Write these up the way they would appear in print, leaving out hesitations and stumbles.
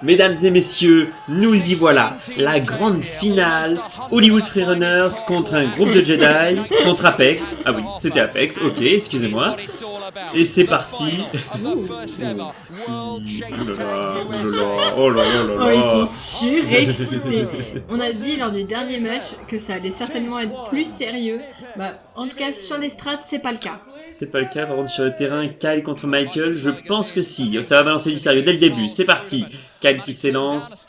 Mesdames et messieurs, nous y voilà, la grande finale, Hollywood Freerunners contre un groupe de Jedi, contre Apex, ah oui, c'était Apex, ok, excusez-moi, et c'est parti. Oh là là, Oh, ils sont surexcités. On a dit lors du dernier match que ça allait certainement être plus sérieux. Bah, en tout cas, sur les strats, c'est pas le cas. C'est pas le cas, par contre sur le terrain, Kyle contre Michael, je pense que si, ça va balancer du sérieux dès le début, c'est parti. Kyle qui s'élance.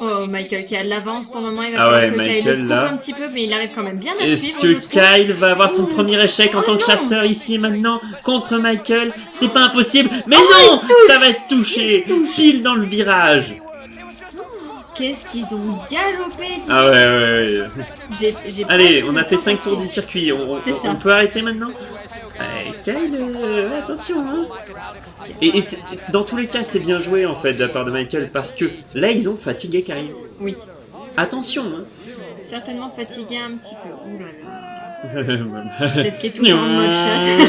Oh, Michael qui a de l'avance pour le moment, il va Ah ouais, falloir que Michael, Kyle le coupe là. un petit peu, mais il arrive quand même bien à Est-ce suivre. que Kyle va avoir son premier échec en tant que non. chasseur ici et maintenant contre Michael? C'est pas impossible, mais Oh, non, ça va être touché, pile dans le virage. Qu'est-ce qu'ils ont galopé, dis. Ah ouais. J'ai Allez, pas on a fait 5 pensé. tours du circuit, C'est ça. on peut arrêter maintenant? Kyle, attention hein. Et dans tous les cas, c'est bien joué en fait de la part de Michael parce que là, ils ont fatigué Kyle. Oui, Attention hein. certainement fatigué un petit peu. Ouh là là. Voilà. Cette qui est toujours en mode chasse.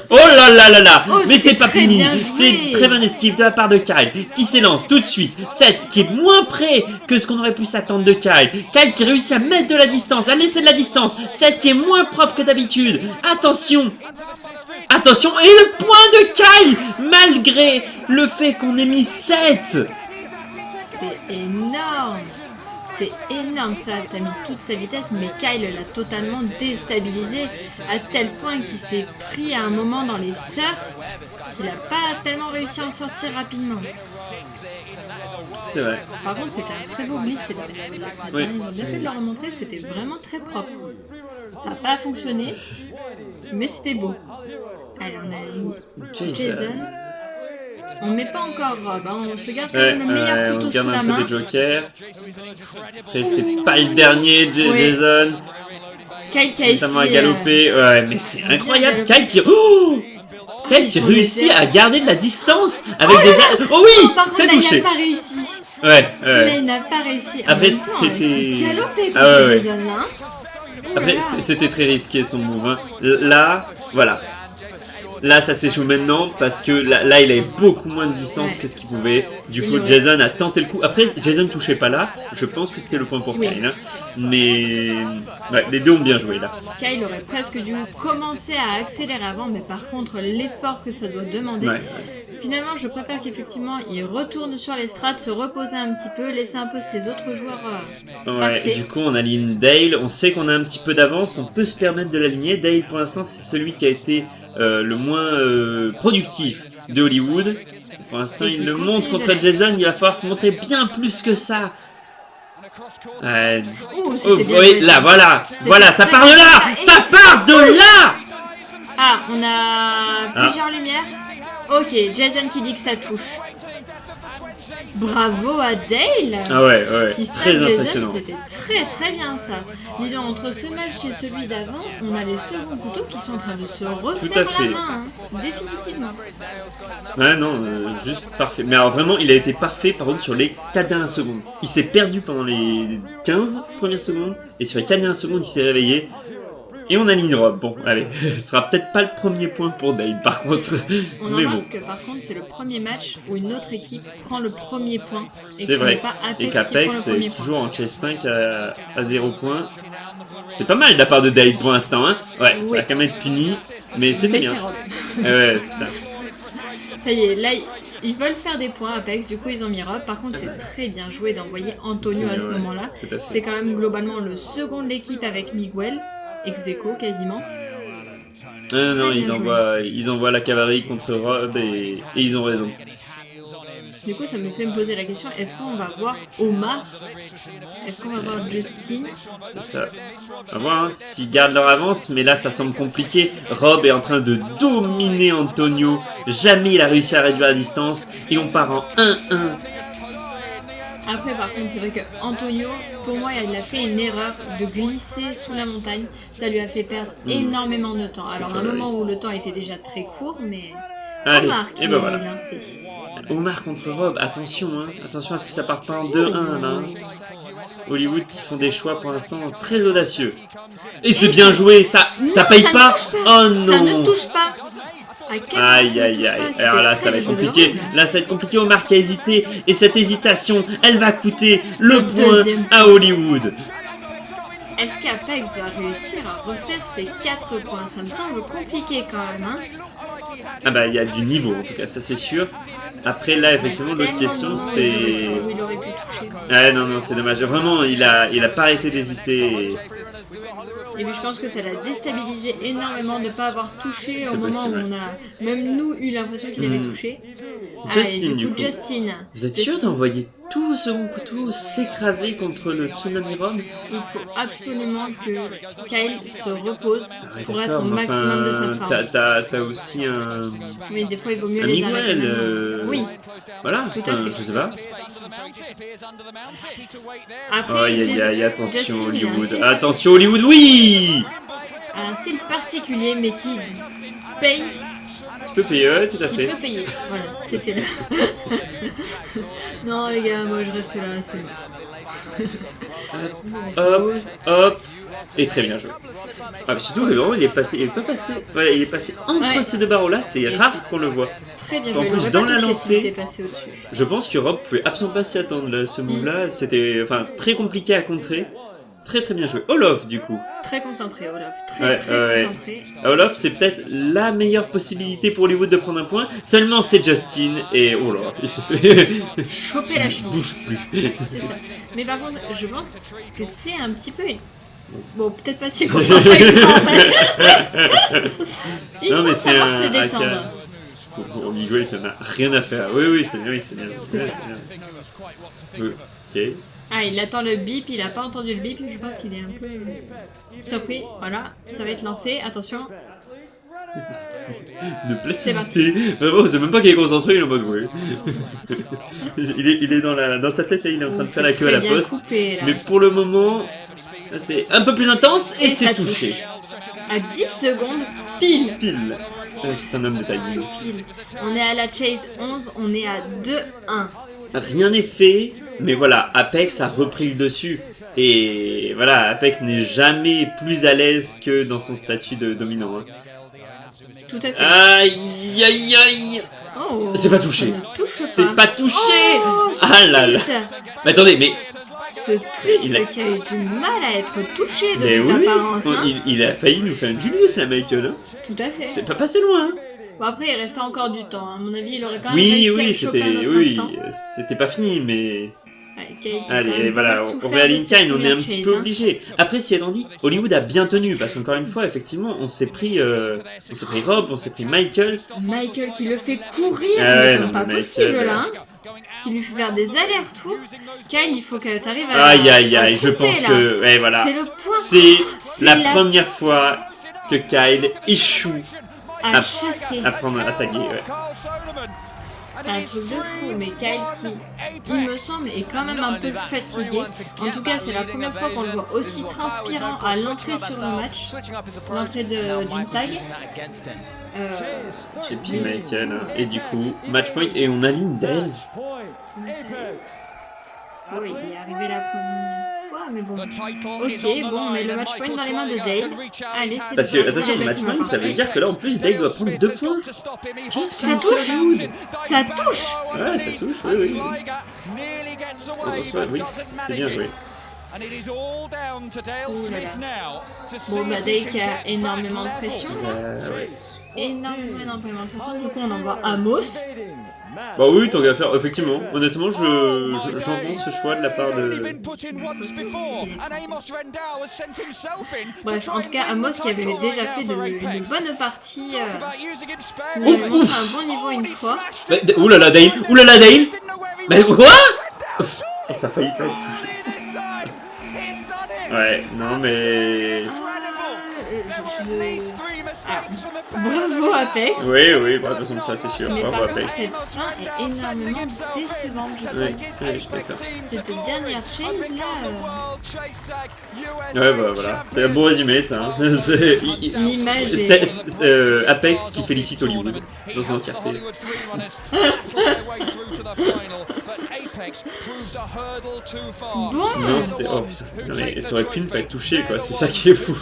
Oh là là là là. Oh, mais c'est c'était pas très fini. bien joué. C'est très bien esquive de la part de Kyle qui s'élance tout de suite. 7 qui est moins près que ce qu'on aurait pu s'attendre de Kyle. Kyle qui réussit à mettre de la distance, à laisser de la distance. 7 qui est moins propre que d'habitude. Attention. Attention. Et le point de Kyle malgré le fait qu'on ait mis 7. C'est énorme. C'est énorme, ça a mis toute sa vitesse, mais Kyle l'a totalement déstabilisé à tel point qu'il s'est pris à un moment dans les surfs qu'il n'a pas tellement réussi à en sortir rapidement. C'est vrai. Par contre, c'était un très beau glisse. Oui. Ils ont bien fait de le remontrer, c'était vraiment très propre. Ça n'a pas fonctionné, mais c'était beau. Allez, on a Jason. On met pas encore Rob, hein. On se garde le meilleur on couteau se garde sous la un main. peu des jokers. Après, c'est pas le dernier, Jason. Kyle qui a Notamment à ici, galoper. Ouais, mais c'est incroyable. galopé. Kyle qui. Oh Kyle qui réussit à garder de la distance avec des. Oh oui, par contre, c'est là, il touché. n'a pas réussi. Ouais. Là, il n'a pas réussi. Après, En même temps, c'était. galopé contre Ah ouais. Jason, là. Après, c'était très risqué son move. Hein. Là, voilà. Là, ça s'échoue maintenant parce que là, il avait beaucoup moins de distance que ce qu'il pouvait. Du coup, Jason a tenté le coup. Après, Jason touchait pas là. Je pense que c'était le point pour Kyle. Hein. Mais ouais, les deux ont bien joué là. Kyle aurait presque dû commencer à accélérer avant, mais par contre, l'effort que ça doit demander. Ouais. Finalement, je préfère qu'effectivement, il retourne sur les strats, se reposer un petit peu, laisser un peu ses autres joueurs passer. Ouais, du coup, on aligne Dale. On sait qu'on a un petit peu d'avance. On peut se permettre de l'aligner. Dale, pour l'instant, c'est celui qui a été le moins productif de Hollywood. Pour l'instant, il le montre contre Jason. Il va falloir montrer bien plus que ça. Oui, là, voilà, ça part de là. Ça part de là. Ah, on a plusieurs lumières. Ok, Jason qui dit que ça touche. Bravo à Dale. Ah ouais, qui très Jason, impressionnant. c'était très bien ça. Dis donc, entre ce match et celui d'avant, on a les seconds couteaux qui sont en train de se refaire la main, hein, définitivement. Ouais, non, juste parfait. Mais alors vraiment, il a été parfait par contre sur les 4 dernières secondes. Il s'est perdu pendant les 15 premières secondes, et sur les 4 dernières secondes, il s'est réveillé. Et on aligne Rob. Bon, allez, ce sera peut-être pas le premier point pour Dale par contre. On mais remarque bon. que par contre, c'est le premier match où une autre équipe prend le premier point. C'est vrai. Et qu'Apex c'est est toujours en chess 5 à 0 points. C'est pas mal de la part de Dale pour l'instant, hein. Ouais, ça va quand même être puni, mais c'était bien. Ouais, c'est ça. Ça y est, là, ils veulent faire des points Apex, du coup ils ont mis Rob. Par contre, c'est très bien joué d'envoyer Antonio à ce moment-là. C'est quand même globalement le second de l'équipe avec Miguel, ex aequo quasiment. Non, ils envoient la cavalerie contre Rob et ils ont raison. Du coup, ça me fait me poser la question, est-ce qu'on va voir Omar? Est-ce qu'on va voir Justin? C'est ça. On va voir hein, s'ils gardent leur avance, mais là ça semble compliqué. Rob est en train de dominer Antonio. Jamais il a réussi à réduire la distance. Et on part en 1-1. Après, par contre, c'est vrai que Antonio, pour moi, il a fait une erreur de glisser sous la montagne. Ça lui a fait perdre énormément de temps. Alors, à un moment où le temps était déjà très court, mais allez, Omar qui est lancé. Omar contre Rob, attention, hein. Attention à ce que ça parte pas en 2-1 là. Hein. Hollywood qui font des choix pour l'instant très audacieux. Et c'est bien joué, ça paye pas. Oh non. Ça ne touche pas. Aïe aïe aïe. Alors là ça va être compliqué. Là ça va être compliqué. Omar qui a hésité. Et cette hésitation, elle va coûter le point à Hollywood. Est-ce qu'Apex va réussir à refaire ses 4 points? Ça me semble compliqué quand même. Hein. Ah bah il y a du niveau en tout cas, ça c'est sûr. Après là effectivement l'autre question c'est... Il aurait pu toucher. Ouais non c'est dommage. Vraiment il a pas arrêté d'hésiter. Et puis je pense que ça l'a déstabilisé énormément de ne pas avoir touché au moment où on a, même nous, eu l'impression qu'il avait touché. Justin, du coup. Justin. Vous êtes sûr d'envoyer tout au second couteau s'écraser contre le Tsunami Rom? Il faut absolument que Kyle se repose pour être au maximum de sa forme. T'as aussi un... Mais des fois il vaut mieux les arrêter maintenant. Oui. Voilà, je sais pas. Après, attention Hollywood. Attention Hollywood, oui! Un style particulier mais qui paye. Tu peux payer, tout à fait. Tu peux payer, voilà, c'était là. Non les gars, moi je reste là, c'est bon. Hop. Et très bien joué. Ah, surtout que vraiment il est passé, voilà, il est passé entre ces deux barreaux là, c'est rare qu'on le voit. Très bien en joué. plus dans la lancée, passé je pense que Rob pouvait absolument pas s'y attendre là, ce move là, c'était très compliqué à contrer. Très bien joué. Olaf du coup. Très concentré Olaf, très concentré. Olaf c'est peut-être la meilleure possibilité pour Hollywood de prendre un point. Seulement c'est Justin et oh là, il s'est fait choper la cheville. Bouge plus. C'est ça. Mais par contre, je pense que c'est un petit peu... Bon, peut-être pas si concentré que ça en fait. Il faut savoir se détendre. On rigole, il n'y en a rien à faire. Oui, c'est bien, c'est bien. Ok. Ah, il attend le bip, il a pas entendu le bip, je pense qu'il est un peu surpris. Voilà, ça va être lancé, attention. De placidité. Vraiment, c'est même pas qu'il est concentré, il est en mode oui. il est dans sa tête, là, il est en train de faire la queue à la poste. Coupé, mais pour le moment, c'est un peu plus intense et c'est touché. À 10 secondes, pile. C'est un homme de taille. On est à la chase 11, on est à 2-1. Rien n'est fait, mais voilà, Apex a repris le dessus. Et voilà, Apex n'est jamais plus à l'aise que dans son statut de dominant. Hein. Tout à fait. Aïe. Oh, c'est pas touché. C'est pas touché. Oh, ah là là. Mais attendez, mais... Ce twist qui a eu du mal à être touché de toute apparence. Hein. Il a failli nous faire une Julius, la Michael. Hein. Tout à fait. C'est pas passé loin. Hein. Bon, après, il restait encore du temps. À mon avis, il aurait quand même réussi à choper un autre instant. C'était pas fini, mais... Allez, voilà, on réalise Kyle, on est un petit peu obligé. Après, si elle en dit, Hollywood a bien tenu, parce qu'encore une fois, effectivement, on s'est pris Rob, on s'est pris Michael. Michael qui le fait courir, mais comme pas possible là. Qui lui fait faire des allers-retours. Kyle, il faut que tu arrives à. Aïe, je pense que. Ouais, voilà. C'est la première fois que Kyle échoue à chasser. À prendre à taguer, ouais. Un truc de fou, mais Kyle qui, il me semble, est quand même un peu fatigué. En tout cas, c'est la première fois qu'on le voit aussi transpirant à l'entrée sur le match, l'entrée d'une tag. Et puis Michael, et du coup, match point, et on aligne Dale. Oui, il est arrivé la première fois, mais bon. Ok, bon, mais le match point dans les mains de Dale. Allez, c'est parce que, attention, le match point, ça veut dire que là, en plus, Dale doit prendre 2 points. Qu'est-ce que ça touche? Ça touche? Ouais, ça touche, oui. Oui, c'est bien joué. Bon, bah Dale qui a énormément de pression. Ouais. Énormément de pression. Du coup, on envoie Amos. Bah oui, tant qu'à faire, effectivement. Honnêtement, j'entends ce choix de la part de... Bref, en tout cas, Amos qui avait déjà fait une bonne partie, nous avait montré un bon niveau une fois. Oulala, Dale. Mais quoi? Ça a failli pas être touché. Ouais, non mais... Bravo Apex. Oui, bah, de toute façon ça c'est sûr. Mais bravo par contre, cette fin est énormément décevante, je trouve. Oui, je suis d'accord. Cette dernière chase là... Ouais, bah voilà, c'est un bon résumé ça. Hein. L'image est... Apex qui félicite Hollywood dans son entièreté. Bon. Non, c'était... Oh putain, non, mais ça aurait pu ne pas être touché, quoi, c'est ça qui est fou.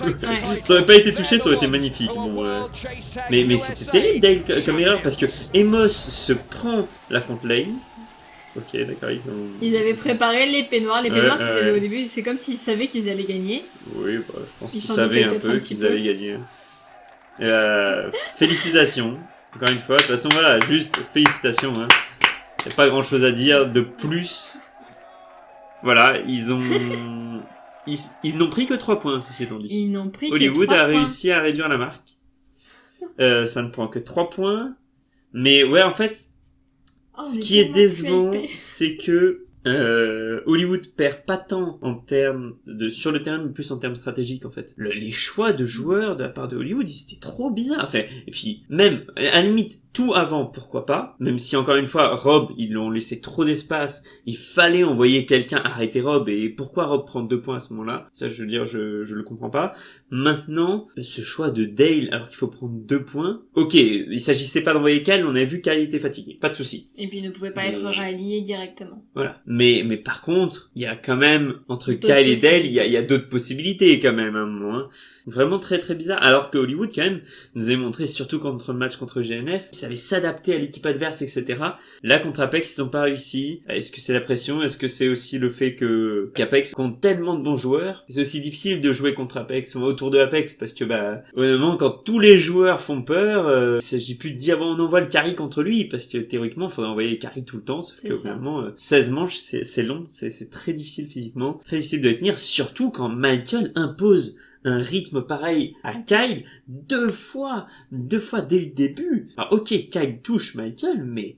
Ça aurait pas été touché, ça aurait été magnifique. Bon, mais c'était terrible, Dale, comme erreur, parce que Amos se prend la front lane. Ok, d'accord, Ils avaient préparé l'épée noire. L'épée noire qu'ils avaient au début, c'est comme s'ils savaient qu'ils allaient gagner. Oui, bah, je pense qu'ils savaient un peu qu'ils allaient gagner. Félicitations, encore une fois. De toute façon, voilà, juste félicitations. Hein. Y a pas grand chose à dire de plus. Voilà, ils n'ont pris que 3 points, ceci étant dit. Ils n'ont pris Hollywood que 3 a points. réussi à réduire la marque. Ça ne prend que 3 points. Mais ouais, en fait, ce qui est décevant, c'est que Hollywood perd pas tant en termes de sur le terrain, mais plus en termes stratégiques en fait. Les choix de joueurs de la part de Hollywood, ils étaient trop bizarres. Enfin, et puis même à la limite tout avant, pourquoi pas. Même si encore une fois, Rob, ils l'ont laissé trop d'espace. Il fallait envoyer quelqu'un arrêter Rob. Et pourquoi Rob prend 2 points à ce moment-là? Ça, je veux dire, je le comprends pas. Maintenant, ce choix de Dale, alors qu'il faut prendre 2 points. Ok, il s'agissait pas d'envoyer Kyle, on a vu Kyle était fatigué, pas de souci. Et puis il ne pouvait pas être rallié directement. Voilà. Mais par contre, il y a quand même, entre Kyle et Dale, il y a d'autres possibilités quand même, à un moment, hein. Vraiment très très bizarre. Alors que Hollywood, quand même, nous a montré, surtout contre le match contre GNF, ils savaient s'adapter à l'équipe adverse, etc. Là, contre Apex, ils n'ont pas réussi. Est-ce que c'est la pression? Est-ce que c'est aussi le fait qu'Apex compte tellement de bons joueurs? C'est aussi difficile de jouer contre Apex, autour de Apex, parce que, honnêtement, quand tous les joueurs font peur, il s'agit plus de dire, bon, on envoie le carry contre lui, parce que théoriquement, il faudrait envoyer les carry tout le temps, sauf que, vraiment, 16 manches, c'est long, c'est très difficile physiquement, très difficile de les tenir, surtout quand Michael impose un rythme pareil à Kyle 2 fois dès le début. Alors ok, Kyle touche Michael, mais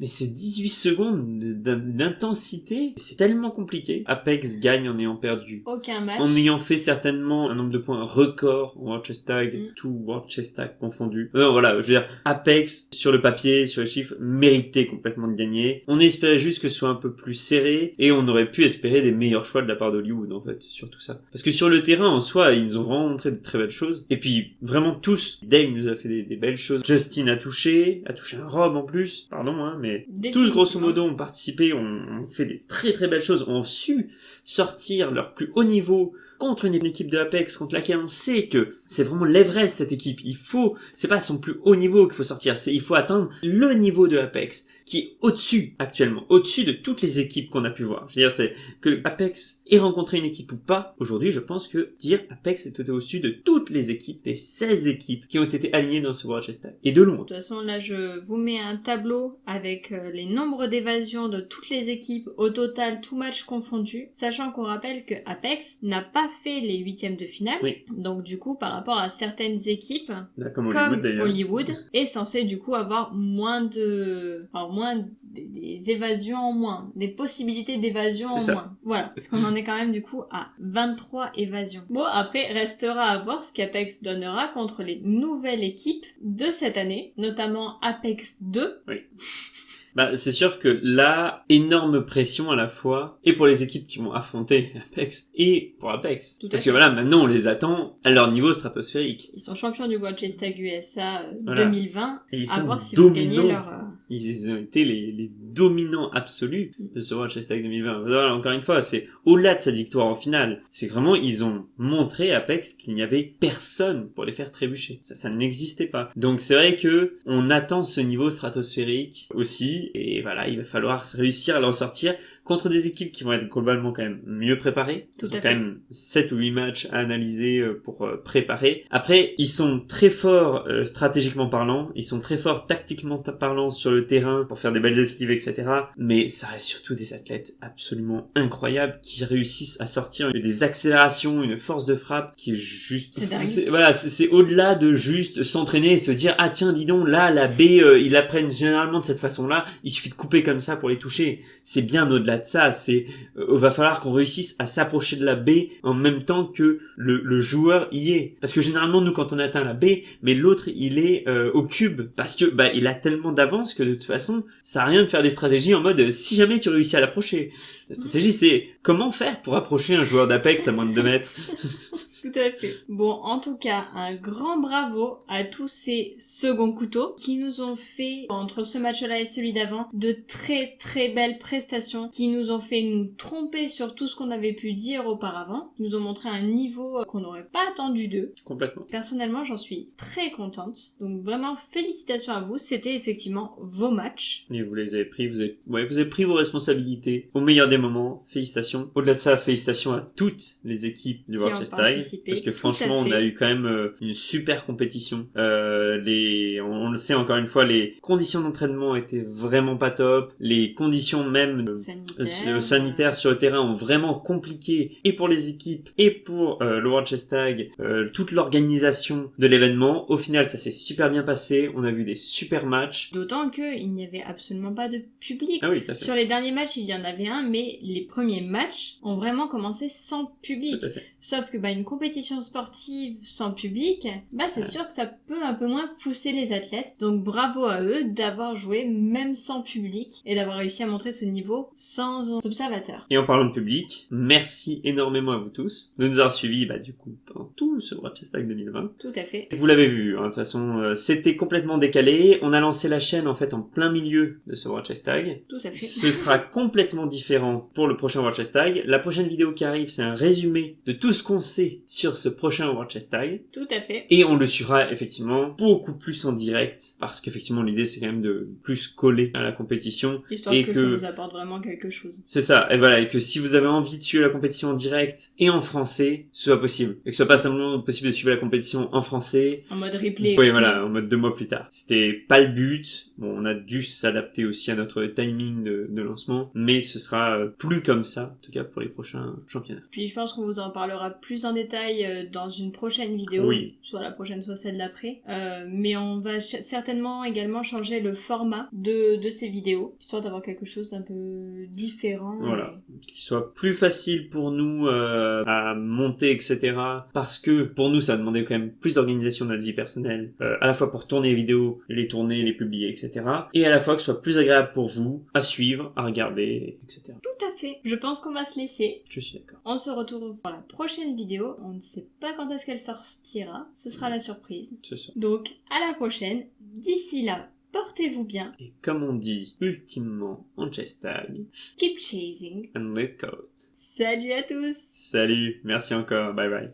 c'est 18 secondes d'intensité, c'est tellement compliqué. Apex gagne en ayant perdu aucun match, en ayant fait certainement un nombre de points record en World Chess Tag, tout World Chess Tag confondu. Voilà, je veux dire, Apex sur le papier, sur les chiffres, méritait complètement de gagner. On espérait juste que ce soit un peu plus serré et on aurait pu espérer des meilleurs choix de la part d'Hollywood en fait, sur tout ça. Parce que sur le terrain en soi, ils nous ont vraiment montré de très belles choses. Et puis, vraiment tous. Dave nous a fait des belles choses. Justin a touché un Rob en plus. Pardon, hein, mais tous, grosso modo, ont participé, ont fait des très très belles choses, ont su sortir leur plus haut niveau contre une équipe de Apex contre laquelle on sait que c'est vraiment l'Everest cette équipe. C'est pas son plus haut niveau qu'il faut sortir, il faut atteindre le niveau de Apex qui est au-dessus actuellement, au-dessus de toutes les équipes qu'on a pu voir. Je veux dire, c'est que Apex ait rencontré une équipe ou pas. Aujourd'hui, je pense que dire Apex était au-dessus de toutes les équipes, des 16 équipes qui ont été alignées dans ce World Chess Tag. Et de loin. De toute façon, là, je vous mets un tableau avec les nombres d'évasions de toutes les équipes au total, tout match confondu, sachant qu'on rappelle que Apex n'a pas fait les 8e de finale. Oui. Donc du coup, par rapport à certaines équipes, là, comme Hollywood, est censé du coup avoir moins des évasions en moins, des possibilités d'évasion en moins. Voilà, parce qu'on en est quand même du coup à 23 évasions. Bon, après, restera à voir ce qu'Apex donnera contre les nouvelles équipes de cette année, notamment Apex 2. Oui. C'est sûr que là, énorme pression à la fois, et pour les équipes qui vont affronter Apex, et pour Apex. Parce que voilà, maintenant on les attend à leur niveau stratosphérique. Ils sont champions du World Chess Tag USA 2020, et ils à sont voir s'ils vont gagner leur... Ils ont été les dominants absolus de ce World Chess Tag 2020. Voilà, encore une fois, c'est au-delà de cette victoire en finale. C'est vraiment, ils ont montré à Apex qu'il n'y avait personne pour les faire trébucher. Ça n'existait pas. Donc c'est vrai que on attend ce niveau stratosphérique aussi. Et voilà, il va falloir réussir à le ressortir contre des équipes qui vont être globalement quand même mieux préparées. Ils ont quand même 7 ou 8 matchs à analyser pour préparer. Après, ils sont très forts stratégiquement parlant, ils sont très forts tactiquement parlant sur le terrain pour faire des belles esquives, etc. Mais ça reste surtout des athlètes absolument incroyables qui réussissent à sortir des accélérations, une force de frappe qui est juste... C'est au-delà de juste s'entraîner et se dire « Ah tiens, dis donc, là, la B, ils la prennent généralement de cette façon-là, il suffit de couper comme ça pour les toucher. » C'est bien au-delà de ça, va falloir qu'on réussisse à s'approcher de la B en même temps que le joueur y est. Parce que généralement, nous, quand on atteint la B, mais l'autre, il est au cube. Parce que il a tellement d'avance que de toute façon, ça sert à rien de faire des stratégies en mode si jamais tu réussis à l'approcher. La stratégie, c'est comment faire pour approcher un joueur d'Apex à moins de 2 mètres. Tout à fait. Bon, en tout cas, un grand bravo à tous ces seconds couteaux qui nous ont fait, entre ce match-là et celui d'avant, de très très belles prestations, qui nous ont fait nous tromper sur tout ce qu'on avait pu dire auparavant, qui nous ont montré un niveau qu'on n'aurait pas attendu d'eux. Complètement. Personnellement, j'en suis très contente. Donc vraiment, félicitations à vous. C'était effectivement vos matchs. Et vous les avez pris, vous avez pris vos responsabilités au meilleur des moments. Félicitations. Au-delà de ça, félicitations à toutes les équipes du World Chess Tag. Parce que franchement, on a eu quand même une super compétition. On le sait encore une fois, les conditions d'entraînement étaient vraiment pas top. Les conditions même sanitaires sur le terrain ont vraiment compliqué et pour les équipes et pour le World Chess Tag toute l'organisation de l'événement. Au final, ça s'est super bien passé. On a vu des super matchs. D'autant qu'il n'y avait absolument pas de public. Ah oui, tout à fait. Sur les derniers matchs, il y en avait un, mais les premiers matchs ont vraiment commencé sans public. Tout à fait. Sauf que une compétition sportive sans public, c'est sûr que ça peut un peu moins pousser les athlètes. Donc bravo à eux d'avoir joué même sans public et d'avoir réussi à montrer ce niveau sans observateurs. Et en parlant de public, merci énormément à vous tous de nous avoir suivis du coup pendant tout ce World Chess Tag 2020. Tout à fait. Vous l'avez vu, de toute façon, c'était complètement décalé. On a lancé la chaîne en fait en plein milieu de ce World Chess Tag. Tout à fait. Ce sera complètement différent pour le prochain World Chess Tag. La prochaine vidéo qui arrive, c'est un résumé de tout ce qu'on sait sur ce prochain World Chess Tag. Tout à fait. Et on le suivra effectivement beaucoup plus en direct, parce qu'effectivement l'idée c'est quand même de plus coller à la compétition. Histoire que ça nous apporte vraiment quelque chose. C'est ça, et voilà, et que si vous avez envie de suivre la compétition en direct et en français, ce soit possible. Et que ce soit pas simplement possible de suivre la compétition en français. En mode replay. Oui, voilà, en mode 2 mois plus tard. C'était pas le but. Bon, on a dû s'adapter aussi à notre timing de lancement, mais ce sera plus comme ça, en tout cas pour les prochains championnats. Puis je pense qu'on vous en parlera plus en détail dans une prochaine vidéo, oui. Soit la prochaine, soit celle d'après. Mais on va certainement également changer le format de ces vidéos, histoire d'avoir quelque chose d'un peu différent. Voilà, qui soit plus facile pour nous à monter, etc. Parce que pour nous, ça a demandé quand même plus d'organisation de notre vie personnelle, à la fois pour tourner les vidéos, les tourner, les publier, etc. Et à la fois que ce soit plus agréable pour vous à suivre, à regarder, etc. Tout à fait. Je pense qu'on va se laisser. Je suis d'accord. On se retrouve pour la prochaine vidéo. On ne sait pas quand est-ce qu'elle sortira. Ce sera la surprise. C'est ça. Donc, à la prochaine. D'ici là, portez-vous bien. Et comme on dit ultimement en chess tag, Keep chasing. and let go. Salut à tous. Salut, merci encore, bye bye.